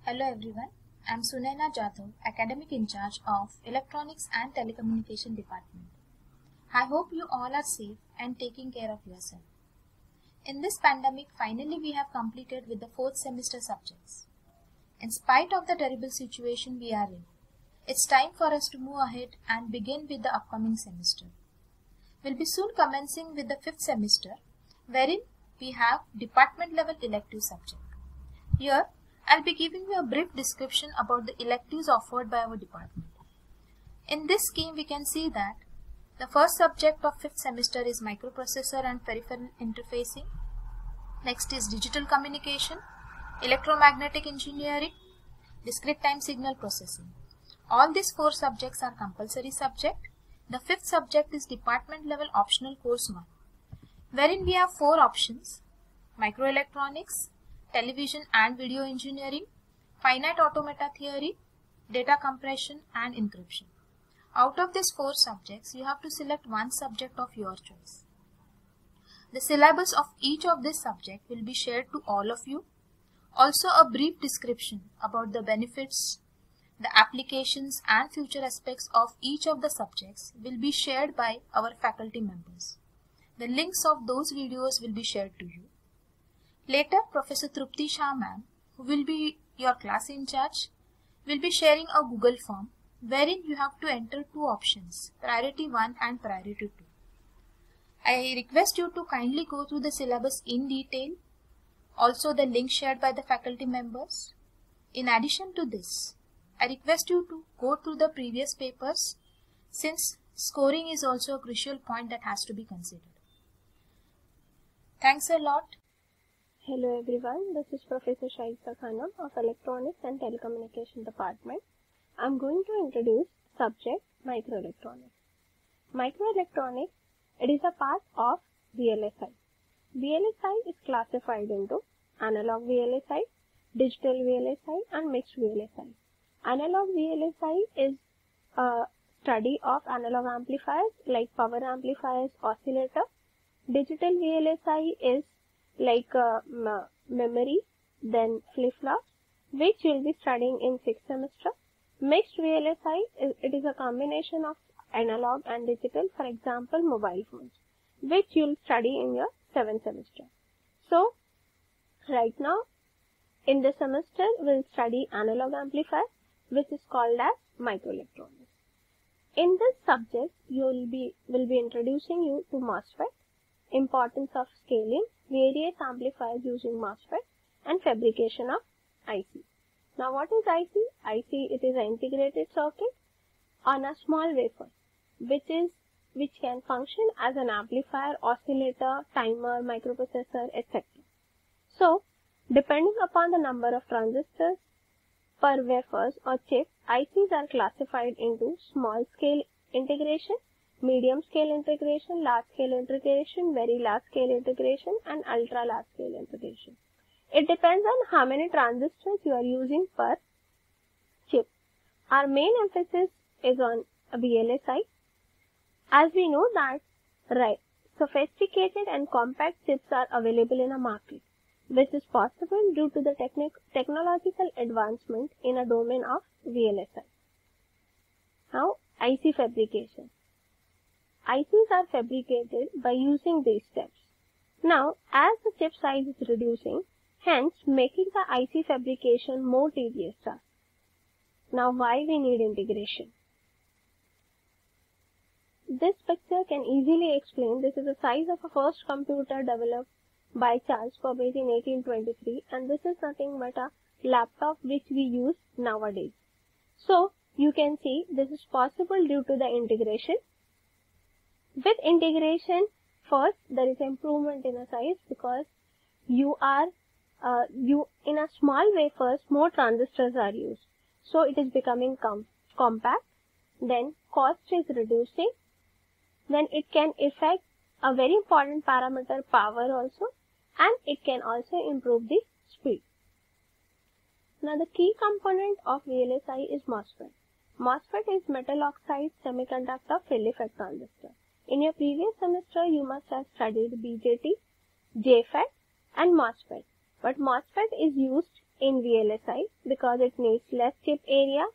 Hello everyone, I am Sunaina Jadhav, Academic in charge of Electronics and Telecommunication Department. I hope you all are safe and taking care of yourself. In this pandemic, finally we have completed with the 4th semester subjects. In spite of the terrible situation we are in, it's time for us to move ahead and begin with the upcoming semester. We'll be soon commencing with the 5th semester, wherein we have department level elective subject. Here, I'll be giving you a brief description about the electives offered by our department. In this scheme, we can see that the first subject of 5th semester is microprocessor and peripheral interfacing. Next is digital communication, electromagnetic engineering, discrete time signal processing. All these 4 subjects are compulsory subject. The 5th subject is department level optional course 1, wherein we have 4 options: microelectronics, television and video engineering, finite automata theory, data compression and encryption. Out of these 4 subjects, you have to select one subject of your choice. The syllabus of each of this subject will be shared to all of you. Also, a brief description about the benefits, the applications and future aspects of each of the subjects will be shared by our faculty members. The links of those videos will be shared to you. Later, Professor Trupti Shah ma'am, who will be your class in charge, will be sharing a Google form wherein you have to enter 2 options, priority 1 and priority 2. I request you to kindly go through the syllabus in detail, also the link shared by the faculty members. In addition to this, I request you to go through the previous papers, since scoring is also a crucial point that has to be considered. Thanks a lot. Hello everyone, this is Professor Shaista Khanam of Electronics and Telecommunication Department. I am going to introduce subject microelectronics. Microelectronics, it is a part of VLSI. VLSI is classified into analog VLSI, digital VLSI and mixed VLSI. Analog VLSI is a study of analog amplifiers like power amplifiers, oscillator. Digital VLSI is like memory, then flip-flops, which you will be studying in 6th semester. Mixed VLSI, it is a combination of analog and digital, for example, mobile phones, which you will study in your 7th semester. So, right now, in this semester, we will study analog amplifier, which is called as microelectronics. In this subject, will be introducing you to MOSFET, importance of scaling, various amplifiers using MOSFET and fabrication of IC. Now what is IC? IC, it is an integrated circuit on a small wafer which can function as an amplifier, oscillator, timer, microprocessor, etc. So depending upon the number of transistors per wafers or chip, ICs are classified into small scale integration, medium scale integration, large scale integration, very large scale integration and ultra large scale integration. It depends on how many transistors you are using per chip. Our main emphasis is on VLSI, as we know that sophisticated and compact chips are available in a market. This is possible due to the technological advancement in a domain of VLSI. Now, IC fabrication. ICs are fabricated by using these steps. Now, as the chip size is reducing, hence making the IC fabrication more tedious task. Now, why we need integration? This picture can easily explain. This is the size of a first computer developed by Charles Babbage in 1823, and this is nothing but a laptop which we use nowadays. So, you can see this is possible due to the integration. With integration, first there is improvement in a size because in a small wafers more transistors are used, so it is becoming compact. Then cost is reducing. Then it can affect a very important parameter, power also, and it can also improve the speed. Now the key component of VLSI is MOSFET. MOSFET is metal oxide semiconductor field effect transistor. In your previous semester, you must have studied BJT, JFET and MOSFET. But MOSFET is used in VLSI because it needs less chip area,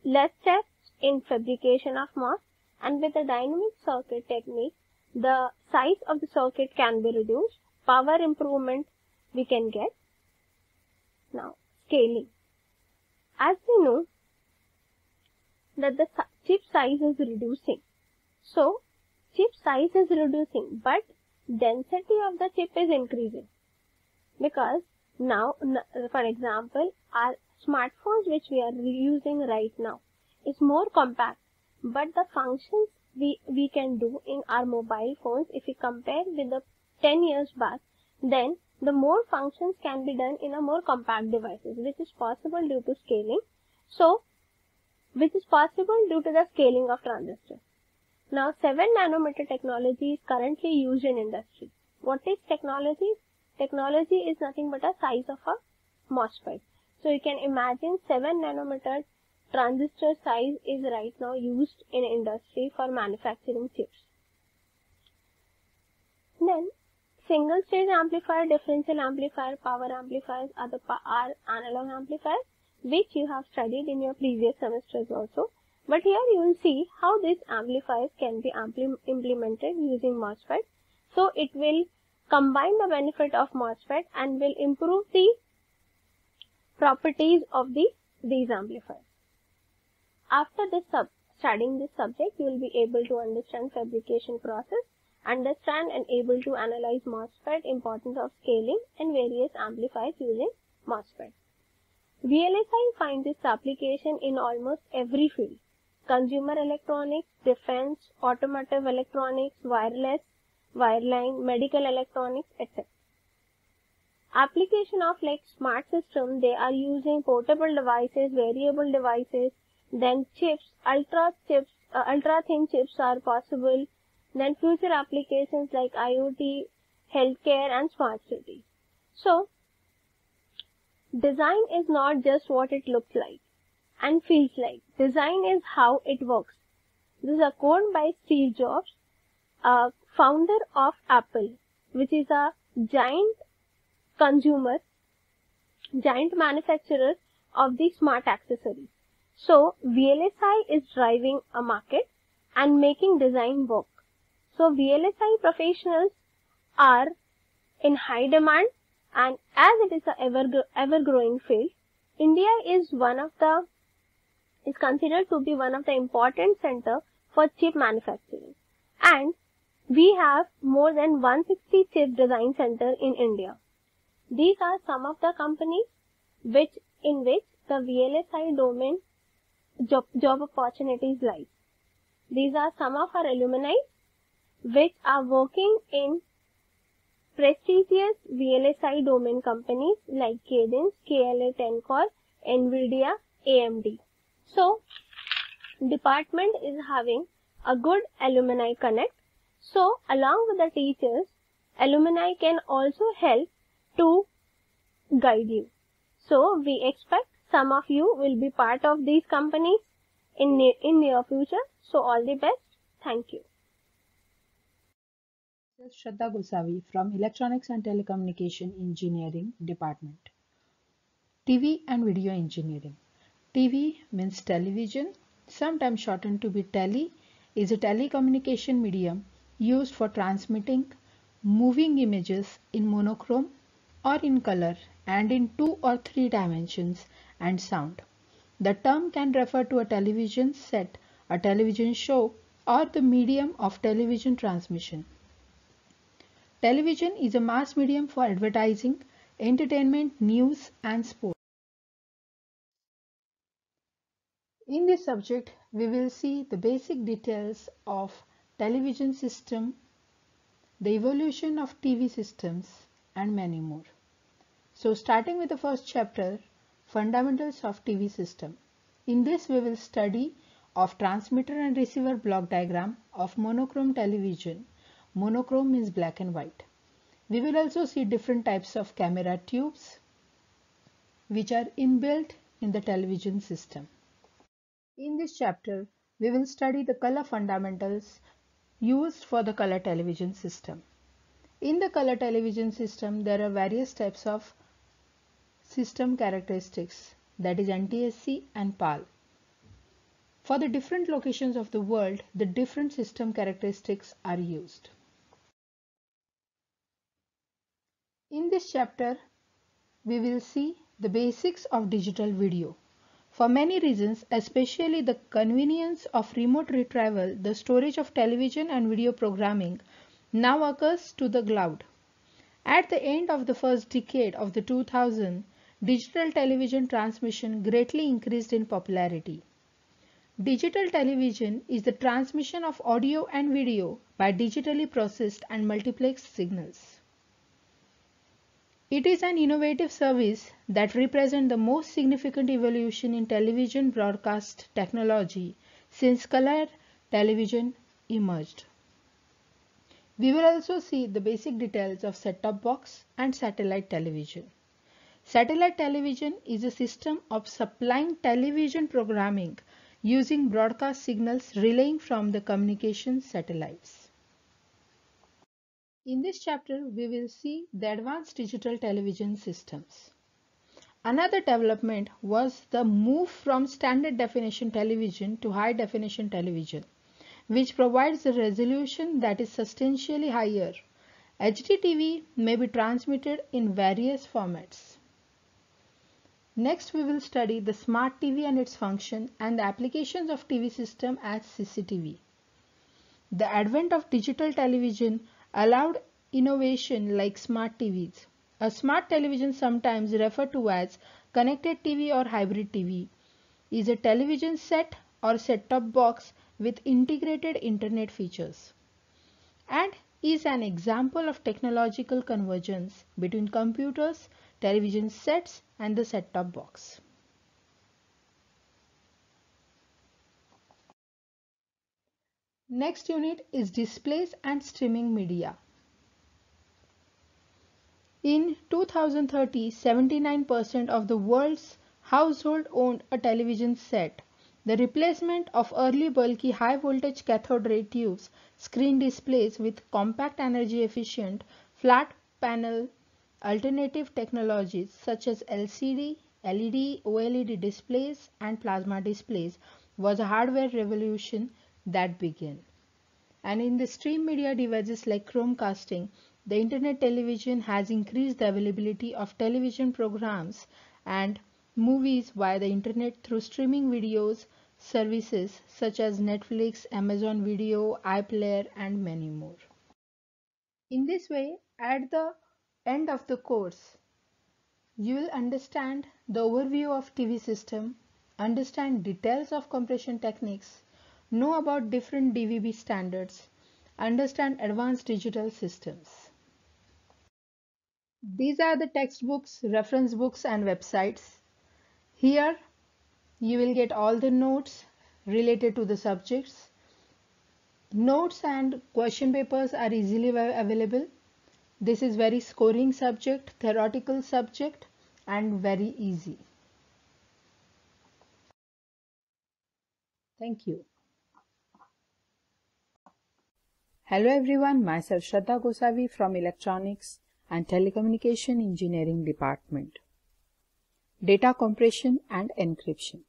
less steps in fabrication of MOS, and with the dynamic circuit technique, the size of the circuit can be reduced, power improvement we can get. Now, scaling. As we know that the chip size is reducing. So, chip size is reducing, but density of the chip is increasing. Because now, for example, our smartphones which we are using right now is more compact, but the functions we can do in our mobile phones, if we compare with the 10 years back, then the more functions can be done in a more compact devices, which is possible due to scaling. So, which is possible due to the scaling of transistors. Now, 7 nanometer technology is currently used in industry. What is technology? Technology is nothing but a size of a MOSFET. So, you can imagine 7 nanometer transistor size is right now used in industry for manufacturing chips. Then, single stage amplifier, differential amplifier, power amplifiers are analog amplifiers, which you have studied in your previous semesters also. But here you will see how these amplifiers can be implemented using MOSFET. So it will combine the benefit of MOSFET and will improve the properties of these amplifiers. After studying this subject, you will be able to understand fabrication process, understand and able to analyze MOSFET, importance of scaling, and various amplifiers using MOSFET. VLSI finds its application in almost every field: consumer electronics, defense, automotive electronics, wireless, wireline, medical electronics, etc. Application of like smart system, they are using portable devices, variable devices, then chips, ultra thin chips are possible, then future applications like IoT, healthcare and smart cities. So, design is not just what it looks like and feels like. Design is how it works. This is a quote by Steve Jobs, founder of Apple, which is a giant manufacturer of the smart accessories. So, VLSI is driving a market and making design work. So, VLSI professionals are in high demand, and as it is an ever-growing field, India is considered to be one of the important center for chip manufacturing. And we have more than 160 chip design center in India. These are some of the companies in which the VLSI domain job opportunities lie. These are some of our alumni which are working in prestigious VLSI domain companies like Cadence, KLA-Tencor, NVIDIA, AMD. So, department is having a good alumni connect. So, along with the teachers, alumni can also help to guide you. So, we expect some of you will be part of these companies in near future. So, all the best. Thank you. This is Shraddha Gosavi from Electronics and Telecommunication Engineering Department. TV and Video Engineering. TV means television, sometimes shortened to be tele, is a telecommunication medium used for transmitting moving images in monochrome or in color and in 2 or 3 dimensions and sound. The term can refer to a television set, a television show, or the medium of television transmission. Television is a mass medium for advertising, entertainment, news, and sport. In this subject, we will see the basic details of television system, the evolution of TV systems, and many more. So, starting with the first chapter, Fundamentals of TV System. In this, we will study of transmitter and receiver block diagram of monochrome television. Monochrome means black and white. We will also see different types of camera tubes which are inbuilt in the television system. In this chapter, we will study the color fundamentals used for the color television system. In the color television system, there are various types of system characteristics, that is NTSC and PAL. For the different locations of the world, the different system characteristics are used. In this chapter, we will see the basics of digital video. For many reasons, especially the convenience of remote retrieval, the storage of television and video programming now occurs to the cloud. At the end of the first decade of the 2000s, digital television transmission greatly increased in popularity. Digital television is the transmission of audio and video by digitally processed and multiplexed signals. It is an innovative service that represents the most significant evolution in television broadcast technology since color television emerged. We will also see the basic details of set-top box and satellite television. Satellite television is a system of supplying television programming using broadcast signals relaying from the communication satellites. In this chapter, we will see the advanced digital television systems. Another development was the move from standard definition television to high definition television, which provides a resolution that is substantially higher. HDTV may be transmitted in various formats. Next, we will study the smart TV and its function and the applications of TV system as CCTV. The advent of digital television allowed innovation like smart TVs. A smart television, sometimes referred to as connected TV or hybrid TV, is a television set or set-top box with integrated internet features and is an example of technological convergence between computers, television sets and the set-top box. Next unit is displays and streaming media. In 2030, 79% of the world's household owned a television set. The replacement of early bulky high voltage cathode ray tubes screen displays with compact energy efficient flat panel alternative technologies such as LCD, LED, OLED displays and plasma displays was a hardware revolution that began. And in the stream media devices like Chromecasting, the internet television has increased the availability of television programs and movies via the internet through streaming videos services such as Netflix, Amazon Video, iPlayer and many more. In this way, at the end of the course, you will understand the overview of TV system, understand details of compression techniques, know about different DVB standards, understand advanced digital systems. These are the textbooks, reference books and websites. Here you will get all the notes related to the subjects. Notes and question papers are easily available. This is very scoring subject, theoretical subject and very easy. Thank you. Hello everyone, myself Shraddha Gosavi from Electronics and Telecommunication Engineering Department. Data compression and encryption.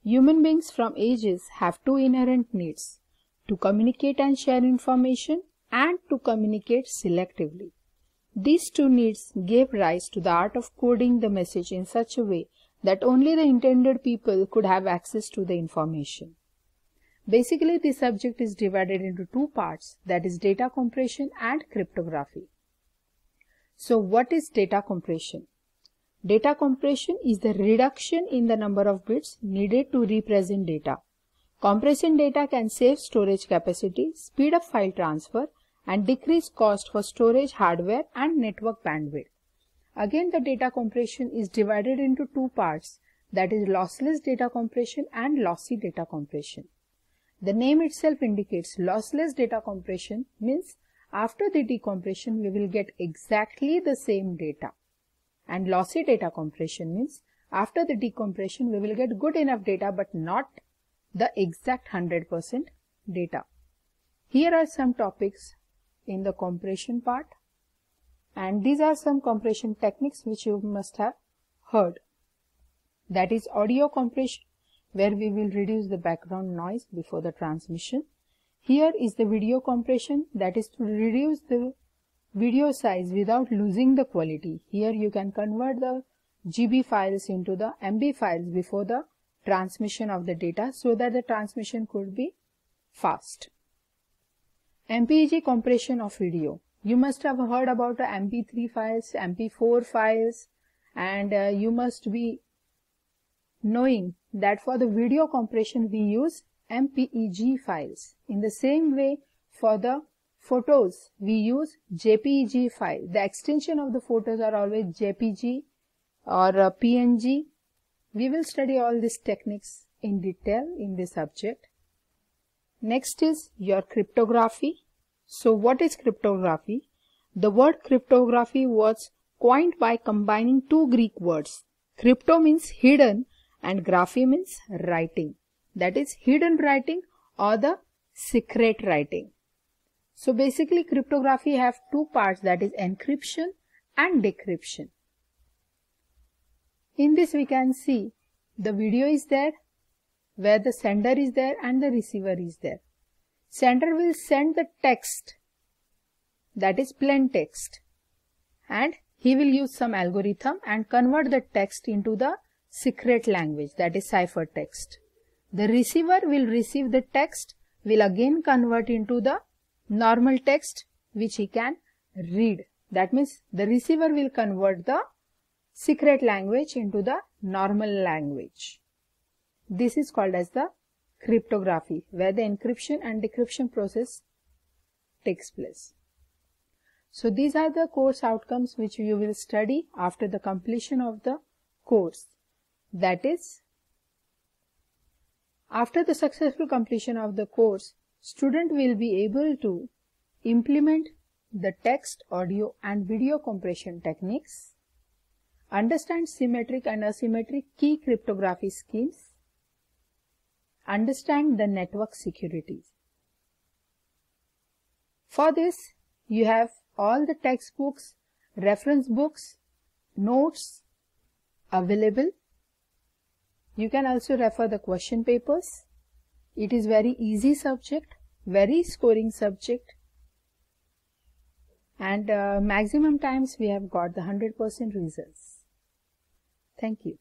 Human beings from ages have two inherent needs: to communicate and share information and to communicate selectively. These two needs gave rise to the art of coding the message in such a way that only the intended people could have access to the information. Basically, this subject is divided into two parts, that is data compression and cryptography. So what is data compression? Data compression is the reduction in the number of bits needed to represent data. Compressing data can save storage capacity, speed up file transfer, and decrease cost for storage hardware and network bandwidth. Again, the data compression is divided into two parts, that is lossless data compression and lossy data compression. The name itself indicates lossless data compression means after the decompression we will get exactly the same data, and lossy data compression means after the decompression we will get good enough data but not the exact 100% data. Here are some topics in the compression part, and these are some compression techniques which you must have heard. That is audio compression, where we will reduce the background noise before the transmission. Here is the video compression, that is to reduce the video size without losing the quality. Here you can convert the GB files into the MB files before the transmission of the data so that the transmission could be fast. MPEG compression of video. You must have heard about the MP3 files, MP4 files, and you must be knowing that for the video compression we use MPEG files. In the same way, for the photos we use JPEG file. The extension of the photos are always JPG or PNG. We will study all these techniques in detail in this subject. Next is your cryptography. So what is cryptography? The word cryptography was coined by combining two Greek words. Crypto means hidden and graphy means writing. That is hidden writing or the secret writing. So basically cryptography have two parts, that is encryption and decryption. In this we can see the video is there where the sender is there and the receiver is there. Sender will send the text, that is plain text, and he will use some algorithm and convert the text into the secret language, that is ciphertext. The receiver will receive the text, will again convert into the normal text which he can read. That means the receiver will convert the secret language into the normal language. This is called as the cryptography, where the encryption and decryption process takes place. So these are the course outcomes which you will study after the completion of the course. That is, after the successful completion of the course, student will be able to implement the text, audio and video compression techniques, understand symmetric and asymmetric key cryptography schemes, understand the network securities. For this, you have all the textbooks, reference books, notes available. You can also refer the question papers. It is very easy subject, very scoring subject, and maximum times we have got the 100% results. Thank you.